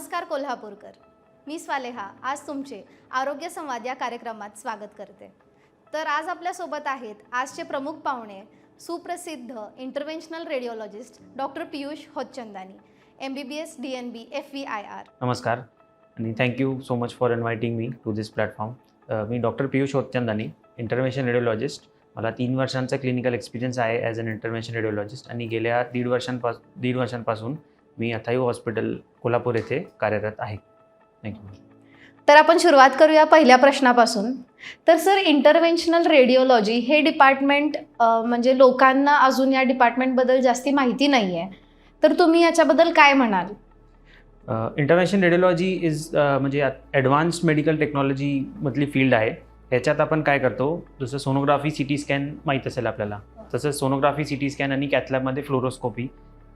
नमस्कार कोल्हापूरकर, मी स्वालेहा आज तुमचे आरोग्य संवाद या कार्यक्रमात स्वागत करते। तर आज आपल्यासोबत आहेत आजचे प्रमुख पाहुणे सुप्रसिद्ध interventional radiologist doctor Piyush Hotchandani, MBBS DNB FVIR। नमस्कार आणि thank you so much for inviting me to this platform. मी doctor Piyush Hotchandani, intervention radiologist. मला 3 वर्षांचा क्लिनिकल एक्सपिरियन्स आहे ॲज अन इंटरव्हेन्शन रेडिओलॉजिस्ट आणि गेल्या दीड वर्षांपासून मी अथायू हॉस्पिटल कोल्हापूर येथे कार्यरत आहे। थँक्यू। तर आपण सुरुवात करूया पहिल्या प्रश्नापासून। तर सर, इंटरव्हेन्शनल रेडिओलॉजी हे डिपार्टमेंट म्हणजे लोकांना अजून या डिपार्टमेंटबद्दल जास्ती माहिती नाही आहे, तर तुम्ही याच्याबद्दल काय म्हणाल? इंटरव्हेन्शन रेडिओलॉजी इज म्हणजे ॲडव्हान्स्ड मेडिकल टेक्नॉलॉजीमधली फील्ड आहे। ह्याच्यात आपण काय करतो, जसं सोनोग्राफी सिटी स्कॅन माहीत असेल आपल्याला, तसं सोनोग्राफी सिटी स्कॅन आणि कॅथलॅबमध्ये फ्लोरोस्कोपी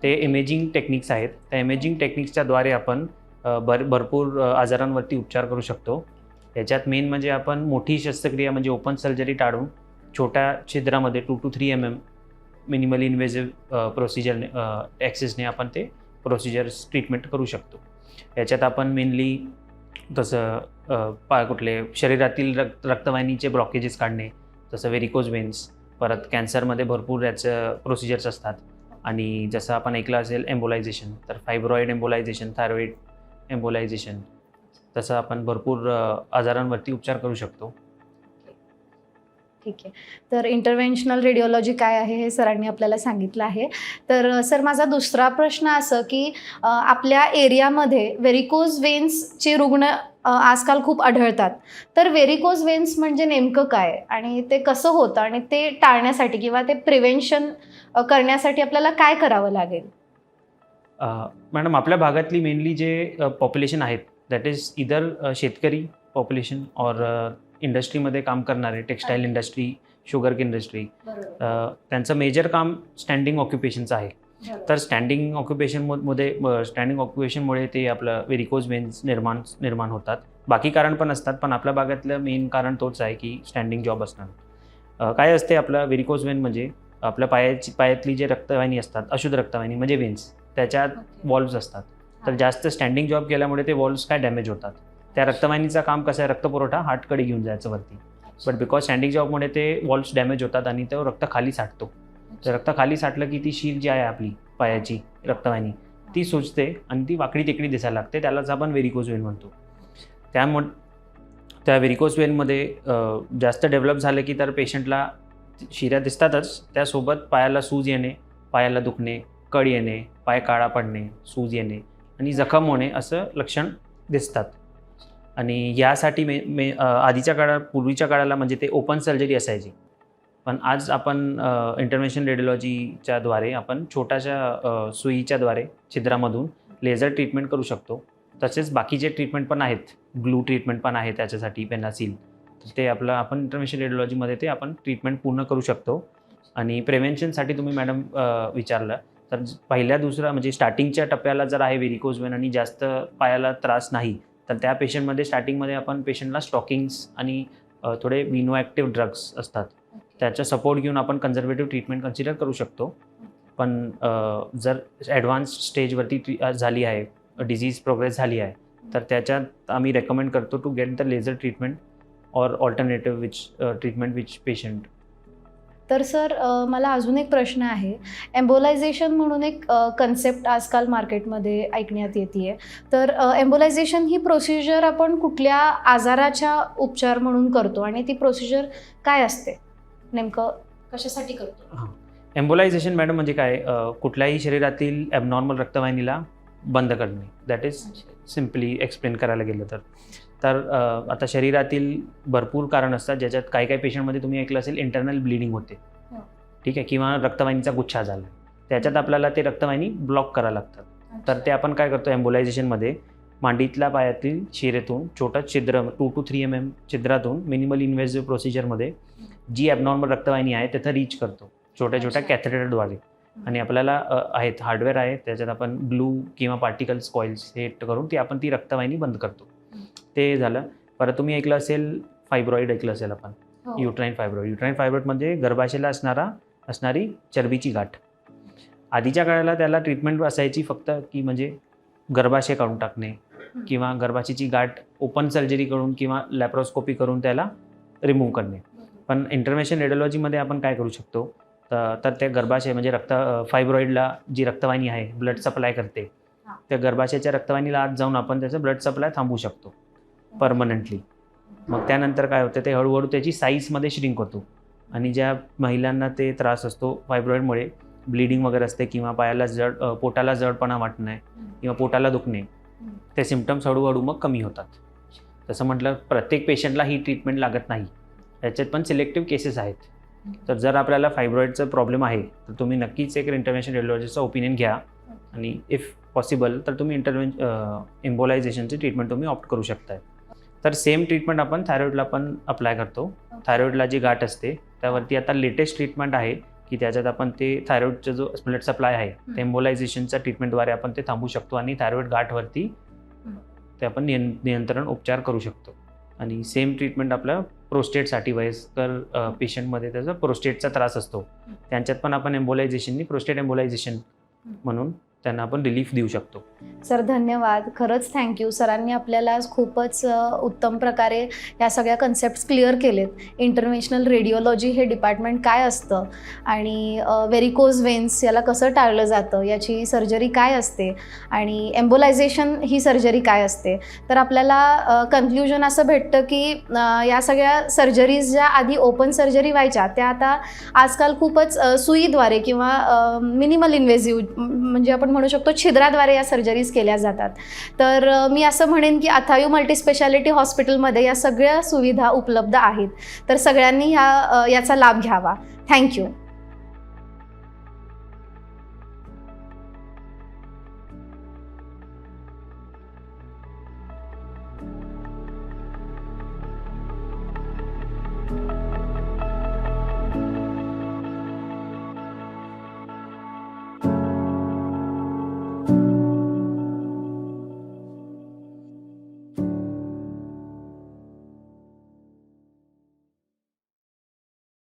ते इमेजिंग टेक्निक्स आहेत। त्या इमेजिंग टेक्निक्सच्याद्वारे आपण भरपूर आजारांवरती उपचार करू शकतो। याच्यात मेन म्हणजे आपण मोठी शस्त्रक्रिया म्हणजे ओपन सर्जरी टाळून छोट्या छिद्रामध्ये 2 to 3 mm मिनिमली इन्व्हेजिव्ह प्रोसिजरने ॲक्सेसने आपण ते प्रोसिजर्स ट्रीटमेंट करू शकतो। याच्यात आपण मेनली तसं कुठले शरीरातील रक्तवाहिनीचे ब्लॉकेजेस काढणे, जसं व्हेरिकोज वेन्स, परत कॅन्सरमध्ये भरपूर याचं प्रोसिजर्स असतात। आणि जसं आपण ऐकलं असेल एम्बोलायझेशन, तर फायब्रॉईड एम्बोलायझेशन, थायरॉईड एम्बोलायझेशन, तसं आपण भरपूर आजारांवरती उपचार करू शकतो। ठीक आहे, तर इंटरव्हेन्शनल रेडिओलॉजी काय आहे हे सरांनी आपल्याला सांगितलं आहे। तर सर, माझा दुसरा प्रश्न असं की आपल्या एरियामध्ये व्हेरिकोज वेन्सचे रुग्ण आजकाल खूप आढळतात, तर व्हेरिकोज वेन्स म्हणजे नेमकं काय आणि ते कसं होतं आणि ते टाळण्यासाठी किंवा ते प्रिव्हेन्शन करण्यासाठी आपल्याला काय करावं लागेल? मॅडम, आपल्या भागातली मेनली जे पॉप्युलेशन आहेत दॅट इज इदर शेतकरी पॉप्युलेशन और इंडस्ट्रीमध्ये काम करणारे, टेक्स्टाईल इंडस्ट्री, शुगर इंडस्ट्री, त्यांचं मेजर काम स्टँडिंग ऑक्युपेशनचं आहे। तर स्टँडिंग ऑक्युपेशनमुळे ते आपलं व्हेरिकोज वेन्स निर्माण होतात। बाकी कारण पण असतात, पण आपल्या भागातलं मेन कारण तोच आहे की स्टँडिंग जॉब असणं। काय असते आपलं व्हेरिकोज वेन म्हणजे आपल्या पायातली जे रक्तवाहिनी असतात, अशुद्ध रक्तवाहिनी म्हणजे वेन्स, त्याच्यात वॉल्व्स असतात। तर जास्त स्टँडिंग जॉब केल्यामुळे ते वॉल्व्स काय डॅमेज होतात। त्या रक्तवाहिनीचं काम कसं आहे, रक्तपुरवठा हार्टकडे घेऊन जायचं वरती, बट बिकॉज स्टँडिंग जॉबमुळे ते वॉल्व्स डॅमेज होतात आणि तो रक्त खाली साठतो। तर रक्त खाली साठलं की ती शीर जी आहे आपली पायाची रक्तवाहिनी ती सुजते आणि ती वाकडी तिकडी दिसायला लागते, त्यालाच आपण व्हेरिकोज वेन म्हणतो। त्यामुळे त्या व्हेरिकोज वेनमध्ये जास्त डेव्हलप झालं की तर पेशंटला शिऱ्या दिसतातच, त्यासोबत पायाला सूज येणे, पायाला दुखणे, कळ येणे, पाय काळा पडणे, सूज येणे आणि जखम होणे असं लक्षण दिसतात। आणि यासाठी पूर्वीच्या काळाला म्हणजे ते ओपन सर्जरी असायची, पण आज आपण इंटरव्हेन्शन रेडिओलॉजीच्याद्वारे आपण छोट्याशा सुईच्याद्वारे छिद्रामधून लेझर ट्रीटमेंट करू शकतो। तसेच बाकीचे ट्रीटमेंट पण आहेत, ग्लू ट्रीटमेंट पण आहे त्याच्यासाठी, पेनासिल, ते आपण इंटरव्हेन्शन रेडिओलॉजीमध्ये ते आपण ट्रीटमेंट पूर्ण करू शकतो। आणि प्रिव्हेन्शनसाठी तुम्ही मॅडम विचारलं तर पहिल्या दुसरा म्हणजे स्टार्टिंगच्या टप्प्याला जर आहे व्हेरिकोज वेन आणि जास्त पायाला त्रास नाही, तर त्या पेशंटमध्ये स्टार्टिंगमध्ये आपण पेशंटला स्टॉकिंग्स आणि थोडे विनोॲक्टिव्ह ड्रग्स असतात त्याचा सपोर्ट घेऊन आपण कन्झर्वेटिव्ह ट्रीटमेंट कन्सिडर करू शकतो। पण जर ॲडव्हान्स स्टेजवरती झाली आहे, डिझीज प्रोग्रेस झाली आहे, तर त्याच्यात आम्ही रेकमेंड करतो to get the laser treatment और ऑल्टरनेटिव्ह ट्रीटमेंट विच पेशंट। तर सर, मला अजून एक प्रश्न आहे। एम्बोलायझेशन म्हणून एक कन्सेप्ट आजकाल मार्केटमध्ये ऐकण्यात येते, तर एम्बोलायझेशन ही प्रोसिजर आपण कुठल्या आजाराच्या उपचार म्हणून करतो आणि ती प्रोसिजर काय असते, नेमकं कशासाठी करतो? एम्बोलायझेशन मॅडम म्हणजे काय, कुठल्याही शरीरातील ॲबनॉर्मल रक्तवाहिनीला बंद करणे, दॅट इज सिम्पली एक्सप्लेन करायला गेलं तर आता शरीरातील भरपूर कारण असतात, ज्याच्यात काही पेशंटमध्ये तुम्ही ऐकलं असेल इंटरनल ब्लिडिंग होते, ठीक आहे, किंवा रक्तवाहिनीचा गुच्छा झाला, त्याच्यात आपल्याला ते रक्तवाहिनी ब्लॉक करायला लागतात। तर ते आपण काय करतो एम्बोलायझेशनमध्ये, मांडीतल्या पायातील शिरेतून छोटं छिद्र 2 to 3 mm छिद्रातून मिनिमल इन्व्हेजिव्ह प्रोसिजरमध्ये जी ॲबनॉर्मल रक्तवाहिनी आहे तिथं रीच करतो छोट्या कॅथेटरद्वारे। आणि आपल्याला आहेत हार्डवेअर आहे, त्याच्यात आपण ग्लू किंवा पार्टिकल्स कॉइल्स हे करून ती रक्तवाहिनी बंद करतो। ते झालं। परत तुम्ही ऐकलं असेल फायब्रॉईड, ऐकलं असेल आपण, युट्राईन फायब्रॉईड म्हणजे गर्भाशयाला असणारी चरबीची गाठ। आधीच्या काळाला त्याला ट्रीटमेंट असायची फक्त की म्हणजे गर्भाशय काढून टाकणे, किंवा गर्भाशयाची गाठ ओपन सर्जरी करून किंवा लॅप्रोस्कोपी करून त्याला रिमूव्ह करणे. पण इंटरव्हेन्शन रेडिओलॉजीमध्ये आपण काय करू शकतो, तर त्या गर्भाशय म्हणजे फायब्रॉइडला जी रक्तवाहिनी आहे ब्लड सप्लाय करते, त्या गर्भाशयाच्या रक्तवाहिनीला आत जाऊन आपण त्याचं ब्लड सप्लाय थांबवू शकतो परमनंटली. मग त्यानंतर काय होतं, ते हळूहळू त्याची साईजमध्ये श्रिंक होतो आणि ज्या महिलांना ते त्रास असतो फायब्रॉइडमुळे, ब्लिडिंग वगैरे असते किंवा पायाला पोटाला जडपणा वाटणे किंवा पोटाला दुखणे, ते सिम्पटम्स हळूहळू मग कमी होतात. तसं म्हटलं प्रत्येक पेशंटला ही ट्रीटमेंट लागत नाही, याच्यात पण सिलेक्टिव्ह केसेस आहेत. तर जर आपल्याला फायब्रॉइडचा प्रॉब्लेम आहे तर तुम्ही नक्कीच एक इंटरव्हेन्शन रेडिओलॉजिस्टचा ओपिनियन घ्या आणि इफ पॉसिबल तर तुम्ही एम्बोलायझेशनची ट्रीटमेंट तुम्ही ऑप्ट करू शकताय. तर सेम ट्रीटमेंट आपण थायरॉइडला पण अप्लाय करतो. थायरॉइडला जी गाठ असते त्यावरती आता लेटेस्ट ट्रीटमेंट आहे की त्याच्यात आपण ते थायरॉइडचा जो ब्लड सप्लाय आहे ते एम्बोलायझेशनच्या ट्रीटमेंटद्वारे आपण ते थांबवू शकतो आणि थायरॉइड गाठवरती ते आपण नियंत्रण उपचार करू शकतो. आणि सेम ट्रीटमेंट आपल्या प्रोस्टेटसाठी, वयस्कर पेशंटमध्ये त्याचा प्रोस्टेटचा त्रास असतो, त्यांच्यात पण आपण एम्बोलायझेशननी प्रोस्टेट एम्बोलायझेशन म्हणून त्यांना आपण रिलीफ देऊ शकतो. सर धन्यवाद, खरंच थँक्यू. सरांनी आपल्याला आज खूपच उत्तम प्रकारे या सगळ्या कन्सेप्ट्स क्लिअर केलेत. इंटरव्हेन्शनल रेडिओलॉजी हे डिपार्टमेंट काय असतं आणि व्हेरिकोज वेन्स याला कसं टाळलं जातं, याची सर्जरी काय असते आणि एम्बोलायझेशन ही सर्जरी काय असते. तर आपल्याला कन्क्ल्युजन असं भेटतं की या सगळ्या सर्जरीज ज्या आधी ओपन सर्जरी व्हायच्या त्या आता आजकाल खूपच सुईद्वारे किंवा मिनिमल इन्व्हेजिव्ह म्हणजे आपण म्हणू शकतो छिद्राद्वारे या सर्जरीज केल्या जातात. तर मी असं म्हणेन की अथायू मल्टीस्पेशालिटी हॉस्पिटलमध्ये या सगळ्या सुविधा उपलब्ध आहेत. तर सगळ्यांनी याचा लाभ घ्यावा. थँक्यू.